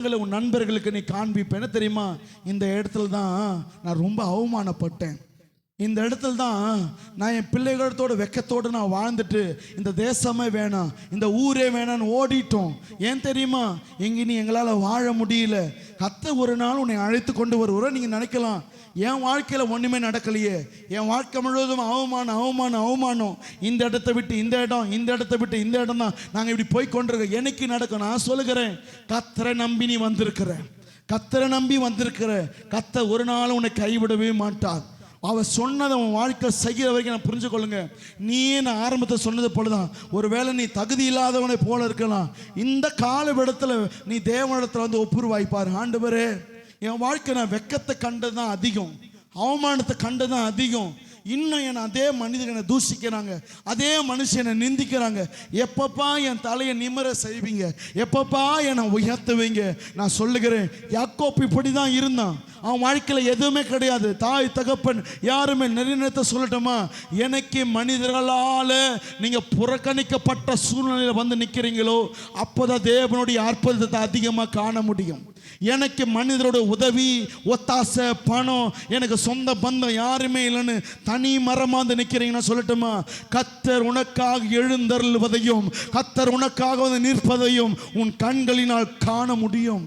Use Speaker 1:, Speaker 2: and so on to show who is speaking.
Speaker 1: உன் நண்பர்களுக்கு நீ காண்பிப்ப. என்ன தெரியுமா, இந்த இடத்துல தான் நான் ரொம்ப அவமானப்பட்டேன். இந்த இடத்துல தான் நான் என் பிள்ளைகளோட வெக்கத்தோடு நான் வாழ்ந்துட்டு இந்த தேசமே வேணாம், இந்த ஊரே வேணான்னு ஓடிட்டோம். ஏன் தெரியுமா, எங்கே நீ எங்களால் வாழ முடியல. கர்த்தர் ஒரு நாள் உன்னை அழைத்து கொண்டு வருவார். நீங்கள் நினைக்கலாம், என் வாழ்க்கையில் ஒன்றுமே நடக்கலையே, என் வாழ்க்கை முழுவதும் அவமானம் அவமானம் அவமானம், இந்த இடத்த விட்டு இந்த இடம், இந்த இடத்த விட்டு இந்த இடம் தான் நாங்கள் இப்படி போய் கொண்டிருக்கோம். எனக்கு நடக்கும். நான் சொல்லுகிறேன், கர்த்தரை நம்பி நீ வந்திருக்கிற, கர்த்தரை நம்பி வந்திருக்கிற, கர்த்தர் ஒரு நாள் உன்னை கைவிடவே மாட்டார். அவர் சொன்னதை உன் வாழ்க்கை செய்கிற வரைக்கும் நான் புரிஞ்சு கொள்ளுங்க. நீயே நான் ஆரம்பத்தில் சொன்னது போலதான், ஒருவேளை நீ தகுதி இல்லாதவனை போல இருக்கலாம். இந்த காலவிடத்தில் நீ தேவனிடத்தில் வந்து ஒப்புருவாய்ப்பார். ஆண்டவரே, என் வாழ்க்கை நான் வெக்கத்தை கண்டது தான் அதிகம், அவமானத்தை கண்டது தான் அதிகம். இன்னும் என்னை அதே மனிதனை தூசிக்கிறாங்க, அதே மனுஷனை நிந்திக்கிறாங்க. எப்பப்பா என் தலையை நிமிர செய்வீங்க, எப்பப்பா என்னை உயர்த்துவீங்க? நான் சொல்லுகிறேன், யாக்கோப்பு இப்படி தான் இருந்தான். அவன் வாழ்க்கையில் எதுவுமே கிடையாது, தாய் தகப்பன் யாருமே. நிறைய சொல்லட்டுமா, எனக்கு மனிதர்களால் நீங்கள் புறக்கணிக்கப்பட்ட சூழ்நிலையில் வந்து நிற்கிறீங்களோ அப்போதான் தேவனுடைய அற்புதத்தை அதிகமாக காண முடியும். எனக்கு மனிதரோட உதவி ஒத்தாசை பணம், எனக்கு சொந்த பந்தம் யாருமே இல்லைன்னு தனி மரமாந்து நிற்கிறீங்கன்னா சொல்லட்டுமா, கர்த்தர் உனக்காக எழுந்தருள்வதையும் கர்த்தர் உனக்காக வந்து நிற்பதையும் உன் கண்களினால் காண முடியும்.